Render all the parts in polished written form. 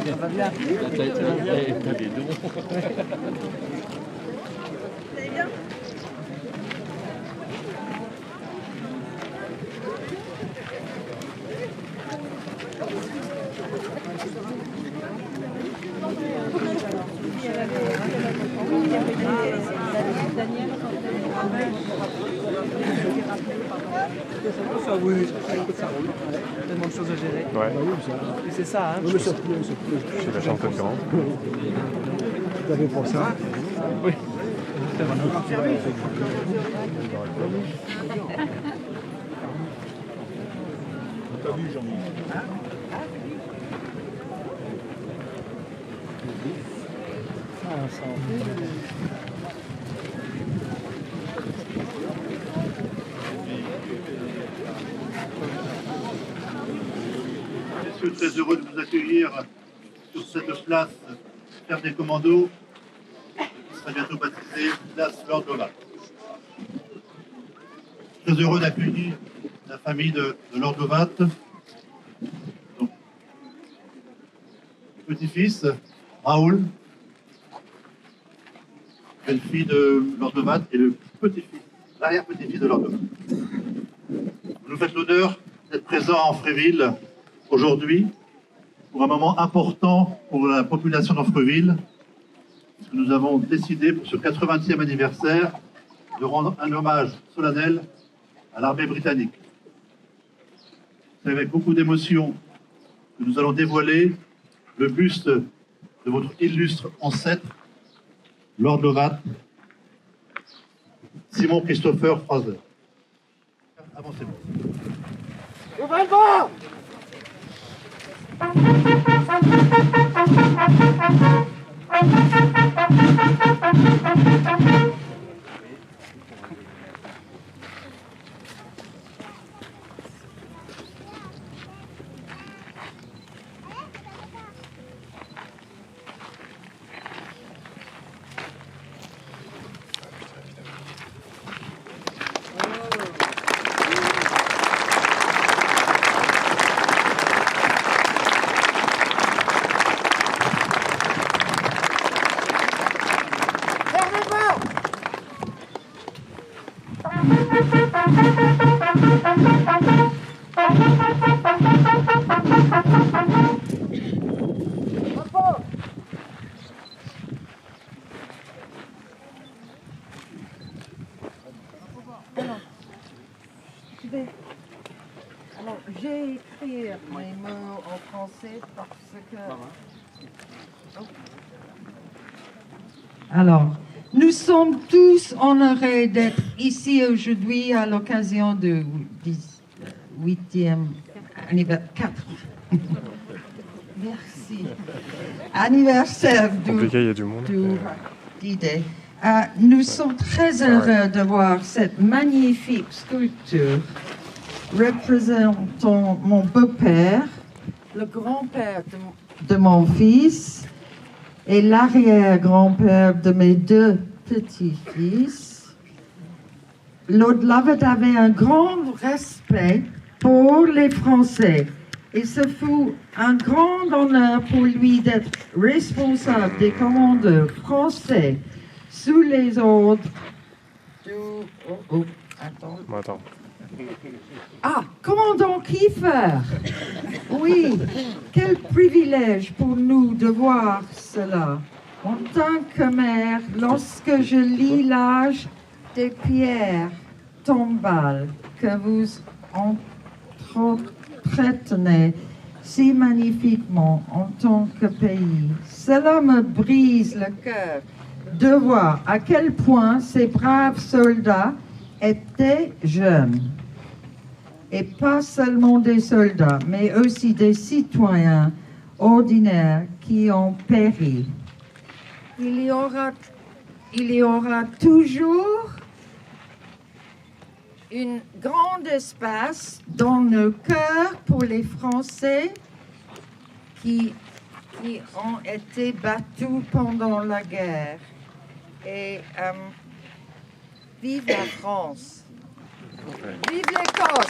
Ça va bien. T'as les dons. allez bien? Oui, ça roule. Tellement de choses à gérer. Ouais. Et c'est ça, hein. C'est la chambre concurrente. T'avais pour ça? Oui. T'as vu, Jean-Yves? Messieurs, très heureux de vous accueillir sur cette place Ferme des Commandos, qui sera bientôt baptisée place Lord Lovat. Très heureux d'accueillir la famille de Lord Lovat, donc, petit-fils Raoul, belle-fille de Lord Lovat et le petit-fils, l'arrière-petit-fils de Lord Lovat. Vous nous faites l'honneur d'être présents en Fréville aujourd'hui pour un moment important pour la population d'Amfreville. Nous avons décidé pour ce 80e anniversaire de rendre un hommage solennel à l'armée britannique. C'est avec beaucoup d'émotion que nous allons dévoiler le buste de votre illustre ancêtre, Lord Lovat, Simon Christopher Fraser. Avancez-vous. Ouvrez le vent! Alors, j'ai écrit mes mots en français parce que... Alors, nous sommes tous honorés d'être ici aujourd'hui à l'occasion du 8e anniversaire. Merci. Anniversaire Compliqué, il y a du monde. D-Day. Nous sommes très heureux de voir cette magnifique sculpture représentant mon beau-père, le grand-père de mon fils et l'arrière-grand-père de mes deux petits-fils. Lord Lovat avait un grand respect pour les Français et ce fut un grand honneur pour lui d'être responsable des commandos français sous les ordres du... Attends. Ah, commandant Kiefer! Oui, quel privilège pour nous de voir cela. En tant que mère, lorsque je lis l'âge des pierres tombales que vous entretenez si magnifiquement en tant que pays, cela me brise le cœur de voir à quel point ces braves soldats étaient jeunes. Et pas seulement des soldats, mais aussi des citoyens ordinaires qui ont péri. Il y aura toujours un grand espace dans nos cœurs pour les Français qui ont été battus pendant la guerre. Et vive la France! Vive l'Écosse!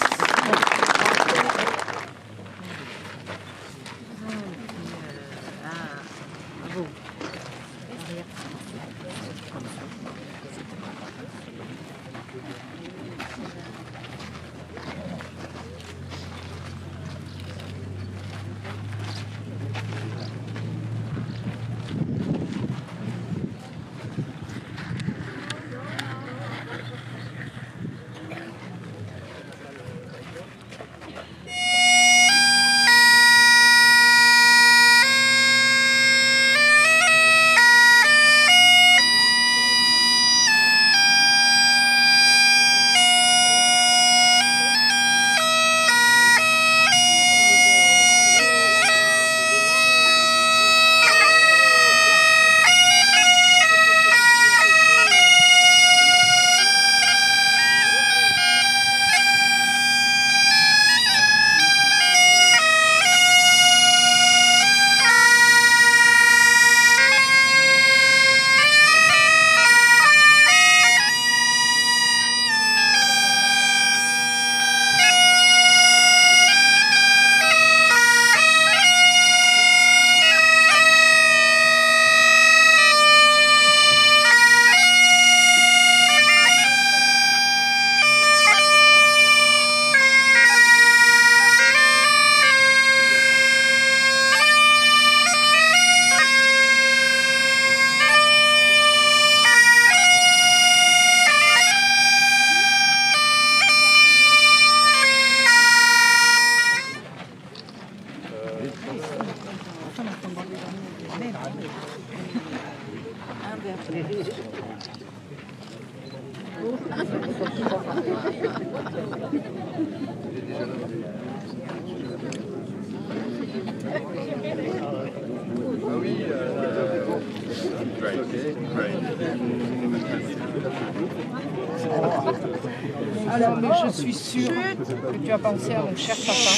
Alors, mais je suis sûre que tu as pensé à mon cher papa,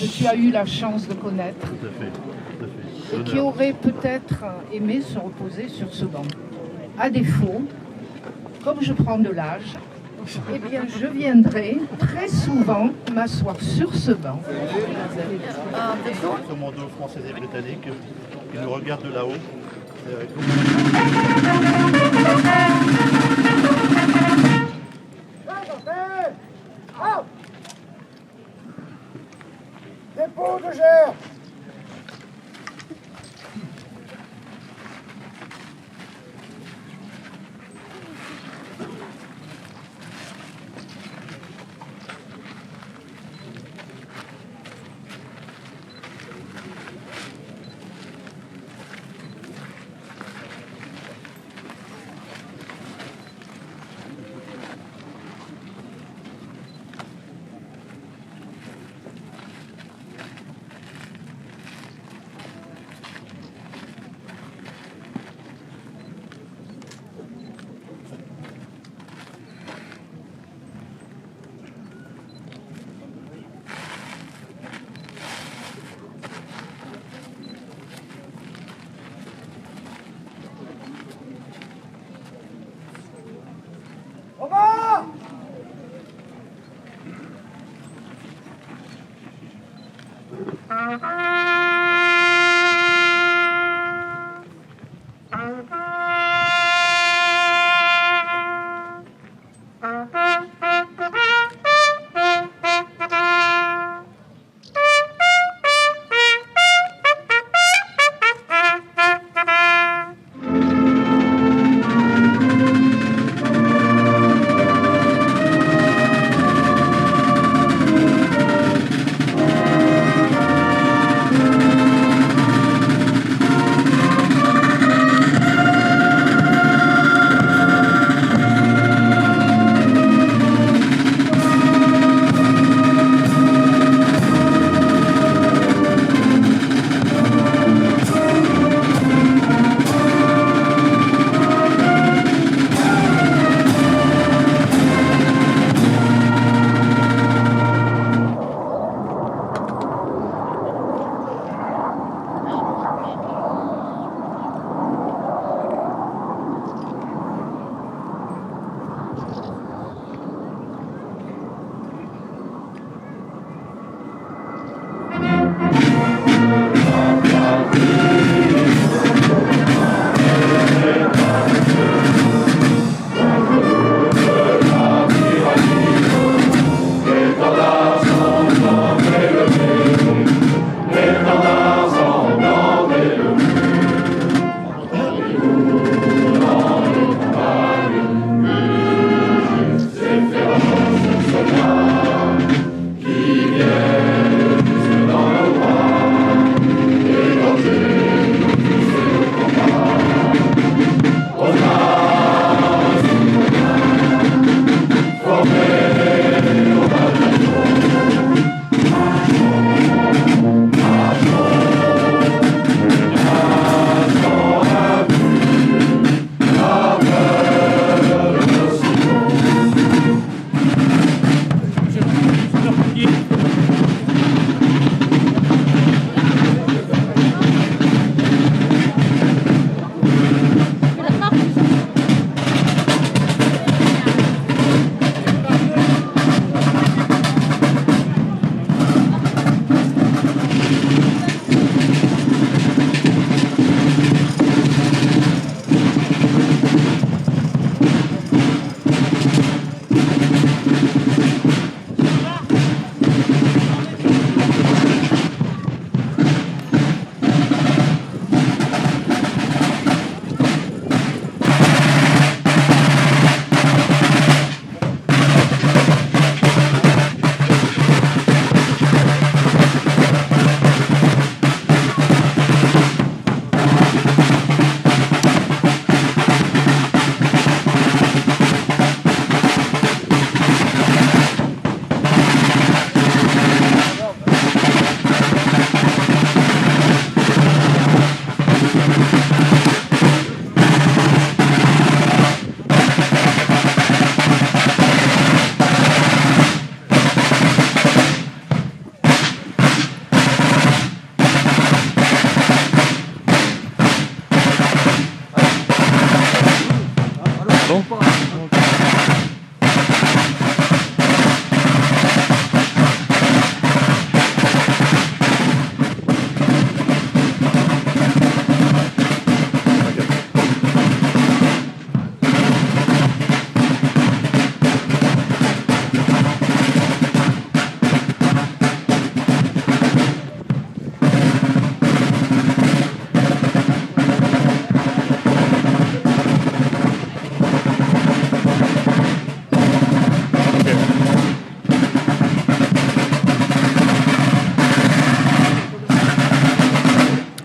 que tu as eu la chance de connaître, et qui aurait peut-être aimé se reposer sur ce banc. À défaut, comme je prends de l'âge, eh bien, je viendrai très souvent m'asseoir sur ce banc. Commando français et britannique qui nous regarde de là-haut. Dépôt de gerbe.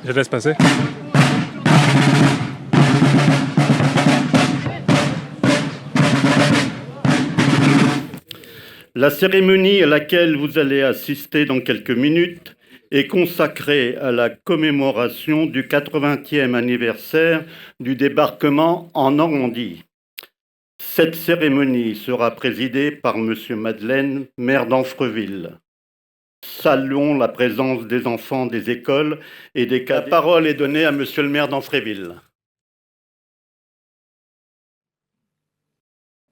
Je laisse passer. La cérémonie à laquelle vous allez assister dans quelques minutes est consacrée à la commémoration du 80e anniversaire du débarquement en Normandie. Cette cérémonie sera présidée par M. Madeleine, maire d'Amfreville. Saluons la présence des enfants des écoles et des cadets. La parole est donnée à M. le maire d'Amfreville.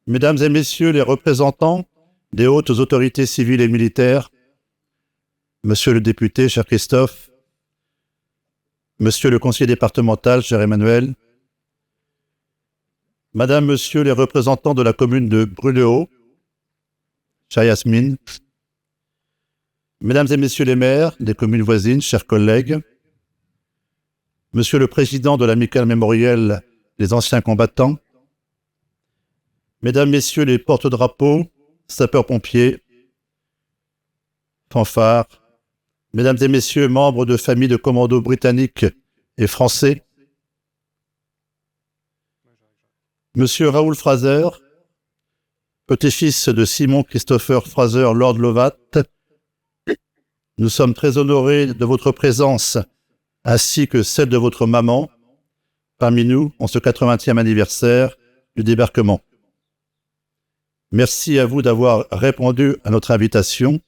Mesdames et messieurs les représentants des hautes autorités civiles et militaires, monsieur le député, cher Christophe, monsieur le conseiller départemental, cher Emmanuel, madame, monsieur les représentants de la commune de Bruléo, chère Yasmine, mesdames et messieurs les maires des communes voisines, chers collègues, monsieur le président de l'amicale mémorielle des anciens combattants, mesdames, messieurs les porte-drapeaux, sapeurs-pompiers, fanfares, mesdames et messieurs membres de familles de commandos britanniques et français, monsieur Raoul Fraser, petit-fils de Simon Christopher Fraser, Lord Lovat, nous sommes très honorés de votre présence ainsi que celle de votre maman parmi nous en ce 80e anniversaire du débarquement. Merci à vous d'avoir répondu à notre invitation.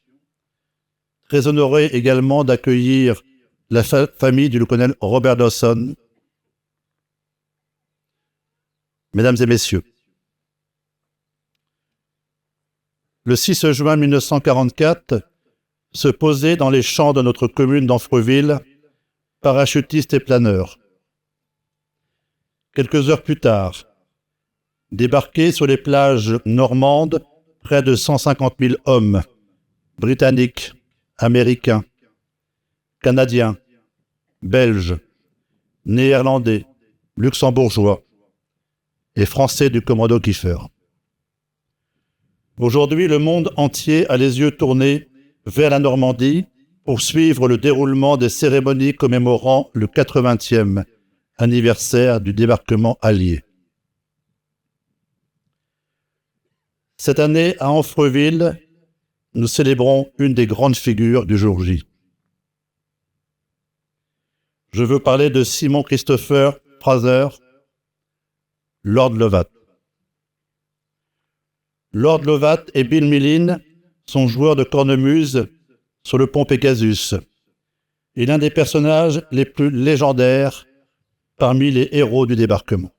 Très honoré également d'accueillir la famille du colonel Robert Dawson. Mesdames et messieurs, le 6 juin 1944, se posait dans les champs de notre commune d'Amfreville, parachutiste et planeur. Quelques heures plus tard, débarqués sur les plages normandes, près de 150 000 hommes, britanniques, américains, canadiens, belges, néerlandais, luxembourgeois et français du commando Kiefer. Aujourd'hui, le monde entier a les yeux tournés vers la Normandie pour suivre le déroulement des cérémonies commémorant le 80e anniversaire du débarquement allié. Cette année, à Amfreville, nous célébrons une des grandes figures du jour J. Je veux parler de Simon Christopher Fraser, Lord Lovat. Lord Lovat et Bill Millin sont joueurs de cornemuse sur le pont Pegasus et l'un des personnages les plus légendaires parmi les héros du débarquement.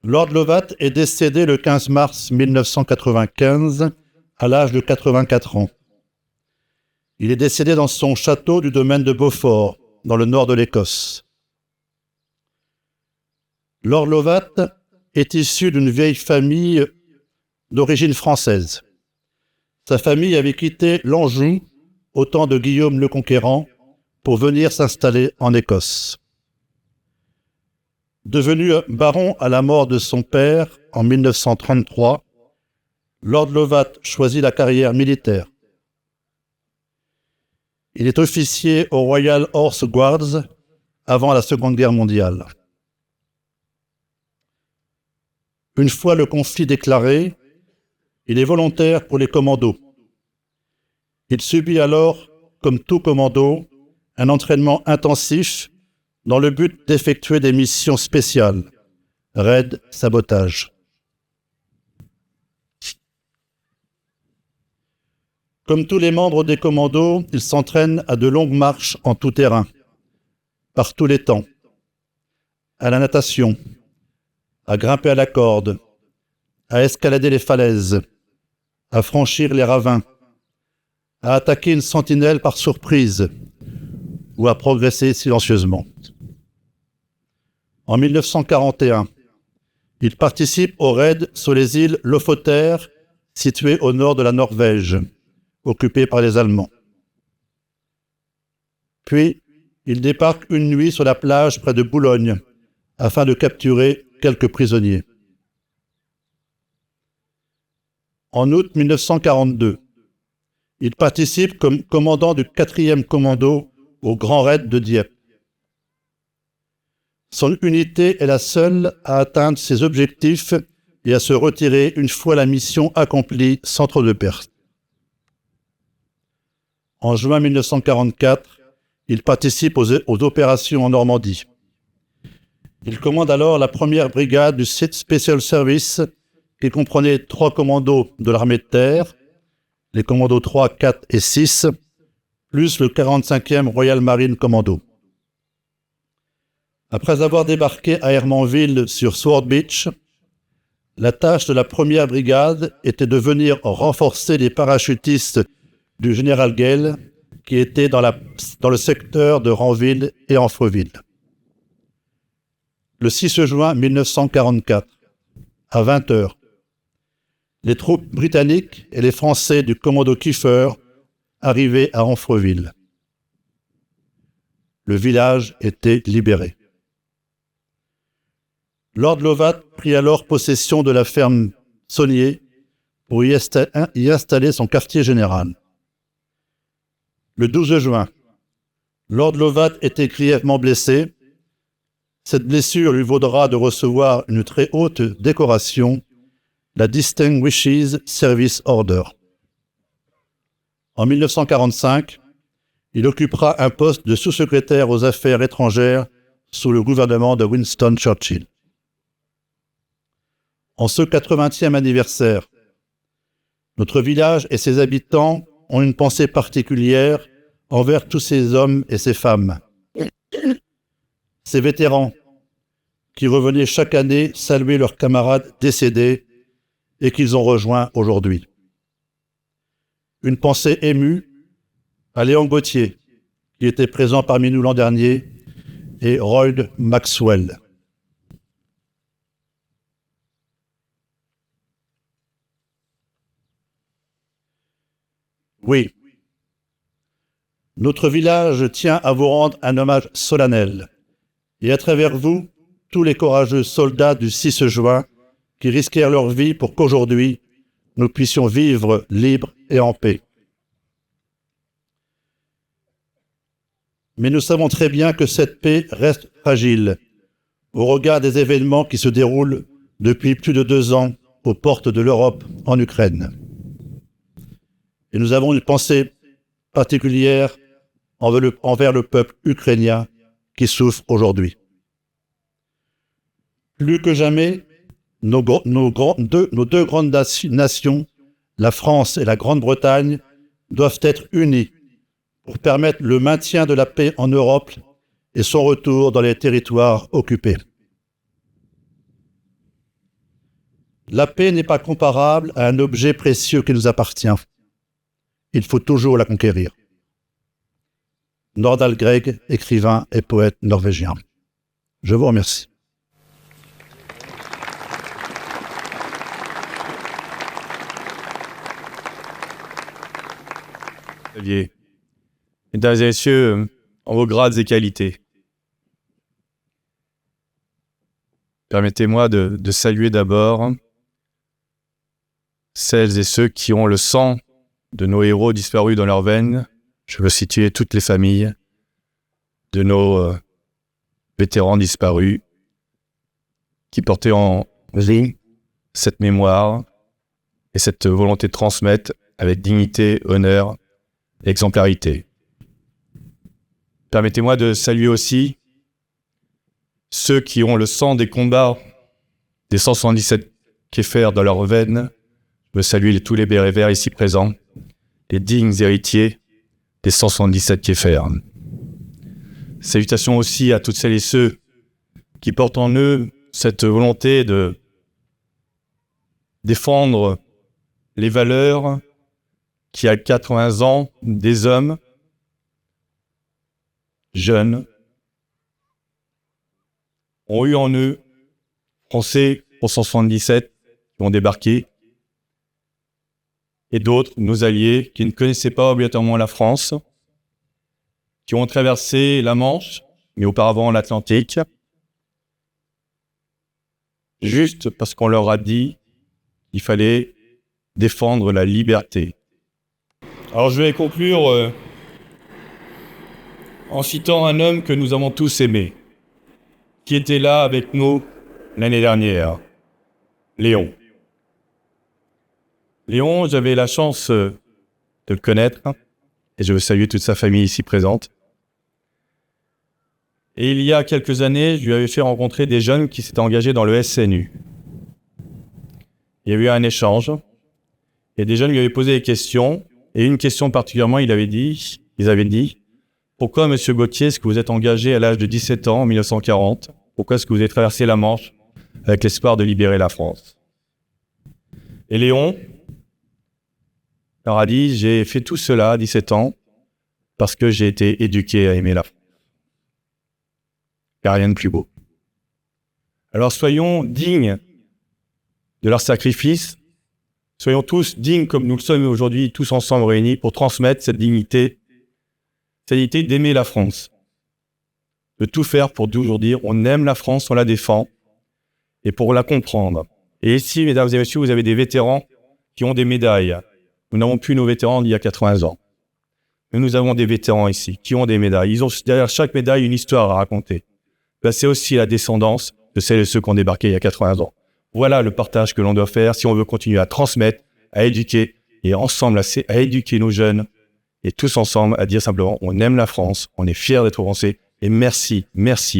Lord Lovat est décédé le 15 mars 1995 à l'âge de 84 ans. Il est décédé dans son château du domaine de Beaufort, dans le nord de l'Écosse. Lord Lovat est issu d'une vieille famille d'origine française. Sa famille avait quitté l'Anjou au temps de Guillaume le Conquérant pour venir s'installer en Écosse. Devenu baron à la mort de son père en 1933, Lord Lovat choisit la carrière militaire. Il est officier au Royal Horse Guards avant la Seconde Guerre mondiale. Une fois le conflit déclaré, il est volontaire pour les commandos. Il subit alors, comme tout commando, un entraînement intensif dans le but d'effectuer des missions spéciales, raids, sabotage. Comme tous les membres des commandos, il s'entraîne à de longues marches en tout terrain, par tous les temps, à la natation, à grimper à la corde, à escalader les falaises, à franchir les ravins, à attaquer une sentinelle par surprise ou à progresser silencieusement. En 1941, il participe au raid sur les îles Lofoten, situées au nord de la Norvège, occupées par les Allemands. Puis, il débarque une nuit sur la plage près de Boulogne, afin de capturer quelques prisonniers. En août 1942, il participe comme commandant du 4e commando au Grand Raid de Dieppe. Son unité est la seule à atteindre ses objectifs et à se retirer une fois la mission accomplie sans trop de pertes. En juin 1944, il participe aux opérations en Normandie. Il commande alors la première brigade du Special Service qui comprenait 3 commandos de l'armée de terre, les commandos 3, 4 et 6, plus le 45e Royal Marine Commando. Après avoir débarqué à Hermanville sur Sword Beach, la tâche de la première brigade était de venir renforcer les parachutistes du général Gale qui étaient dans le secteur de Ranville et Amfreville. Le 6 juin 1944, à 20h, les troupes britanniques et les Français du commando Kiefer arrivaient à Amfreville. Le village était libéré. Lord Lovat prit alors possession de la ferme Saunier pour y installer son quartier général. Le 12 juin, Lord Lovat était grièvement blessé. Cette blessure lui vaudra de recevoir une très haute décoration, la Distinguished Service Order. En 1945, il occupera un poste de sous-secrétaire aux Affaires étrangères sous le gouvernement de Winston Churchill. En ce 80e anniversaire, notre village et ses habitants ont une pensée particulière envers tous ces hommes et ces femmes. Ces vétérans qui revenaient chaque année saluer leurs camarades décédés et qu'ils ont rejoints aujourd'hui. Une pensée émue à Léon Gauthier, qui était présent parmi nous l'an dernier, et Roy Maxwell. Oui, notre village tient à vous rendre un hommage solennel, et à travers vous, tous les courageux soldats du 6 juin qui risquèrent leur vie pour qu'aujourd'hui, nous puissions vivre libres et en paix. Mais nous savons très bien que cette paix reste fragile, au regard des événements qui se déroulent depuis plus de 2 ans aux portes de l'Europe en Ukraine. Et nous avons une pensée particulière envers le peuple ukrainien qui souffre aujourd'hui. Plus que jamais, nos deux grandes nations, la France et la Grande-Bretagne, doivent être unies pour permettre le maintien de la paix en Europe et son retour dans les territoires occupés. La paix n'est pas comparable à un objet précieux qui nous appartient. Il faut toujours la conquérir. Nordahl Grieg, écrivain et poète norvégien. Je vous remercie. Mesdames et messieurs, en vos grades et qualités, permettez-moi de saluer d'abord celles et ceux qui ont le sang de nos héros disparus dans leurs veines. Je veux situer toutes les familles de nos vétérans disparus qui portaient en vie cette mémoire et cette volonté de transmettre avec dignité, honneur et exemplarité. Permettez-moi de saluer aussi ceux qui ont le sang des combats des 177 Kieffer dans leurs veines. Je veux saluer tous les bérets verts ici présents, les dignes héritiers des 177 Kieffer. Salutations aussi à toutes celles et ceux qui portent en eux cette volonté de défendre les valeurs qui, à 80 ans, des hommes jeunes ont eu en eux, Français pour 177 qui ont débarqué, et d'autres, nos alliés, qui ne connaissaient pas obligatoirement la France, qui ont traversé la Manche, mais auparavant l'Atlantique, juste parce qu'on leur a dit qu'il fallait défendre la liberté. Alors je vais conclure en citant un homme que nous avons tous aimé, qui était là avec nous l'année dernière, Léon. Léon, j'avais la chance de le connaître, et je veux saluer toute sa famille ici présente. Et il y a quelques années, je lui avais fait rencontrer des jeunes qui s'étaient engagés dans le SNU. Il y a eu un échange, et des jeunes lui avaient posé des questions, et une question particulièrement, ils avaient dit, pourquoi, monsieur Gauthier, est-ce que vous êtes engagé à l'âge de 17 ans, en 1940 ? Pourquoi est-ce que vous avez traversé la Manche avec l'espoir de libérer la France ? Et Léon leur a dit, j'ai fait tout cela à 17 ans parce que j'ai été éduqué à aimer la France. Il n'y a rien de plus beau. Alors soyons dignes de leur sacrifice, soyons tous dignes comme nous le sommes aujourd'hui, tous ensemble réunis, pour transmettre cette dignité d'aimer la France. De tout faire pour toujours dire, on aime la France, on la défend, et pour la comprendre. Et ici, mesdames et messieurs, vous avez des vétérans qui ont des médailles. Nous n'avons plus nos vétérans d'il y a 80 ans. Mais nous avons des vétérans ici qui ont des médailles. Ils ont derrière chaque médaille une histoire à raconter. Ben, c'est aussi la descendance de celles et ceux qui ont débarqué il y a 80 ans. Voilà le partage que l'on doit faire si on veut continuer à transmettre, à éduquer, et ensemble à éduquer nos jeunes, et tous ensemble à dire simplement on aime la France, on est fiers d'être Français, et merci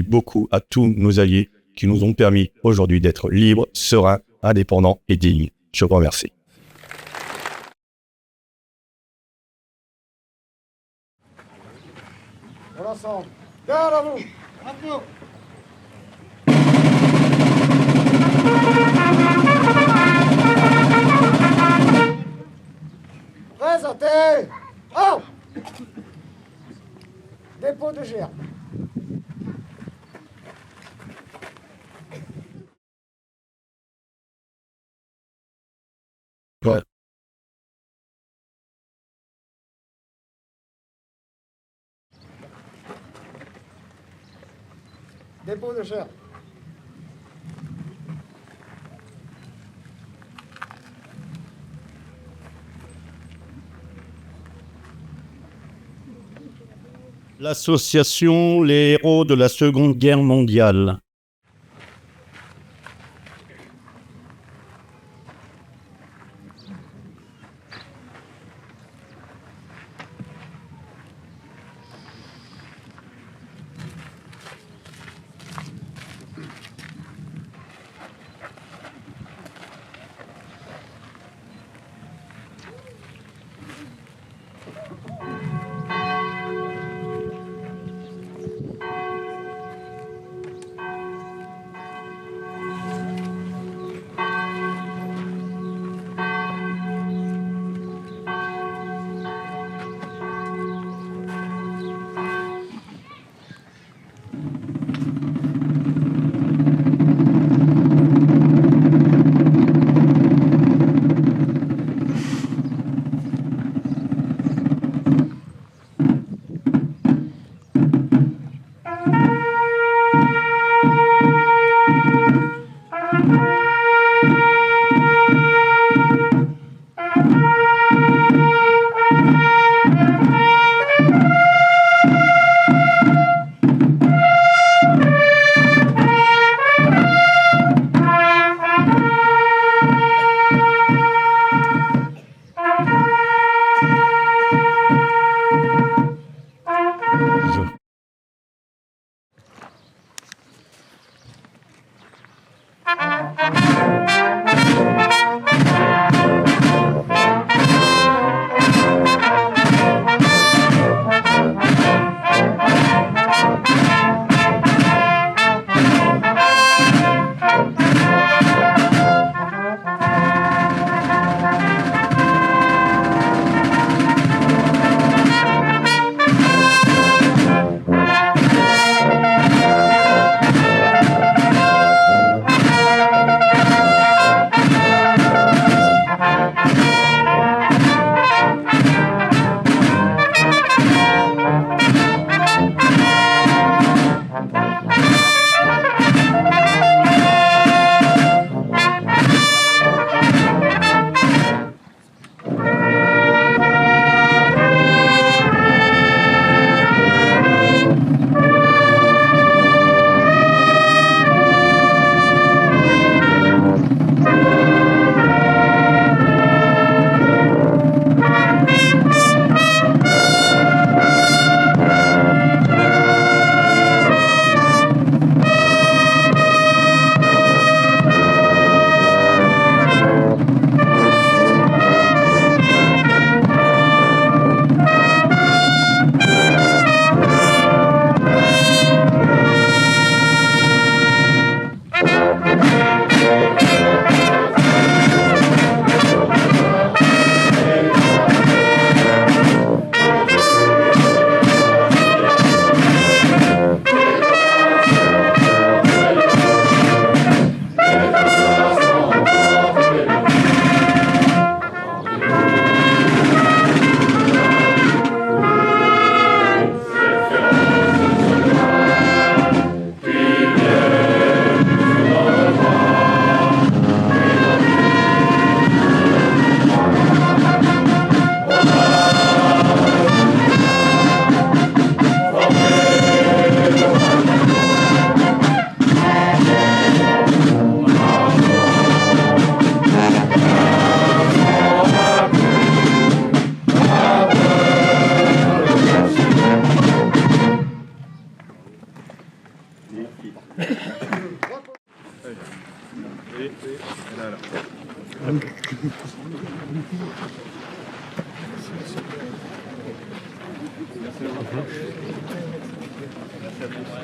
beaucoup à tous nos alliés qui nous ont permis aujourd'hui d'être libres, sereins, indépendants et dignes. Je vous remercie. Pour l'ensemble. Garde à vous. Bravo. Présentez. Oh. Dépôt de gerbe. Ouais. Dépôt de gerbe. L'association Les Héros de la Seconde Guerre mondiale. Merci.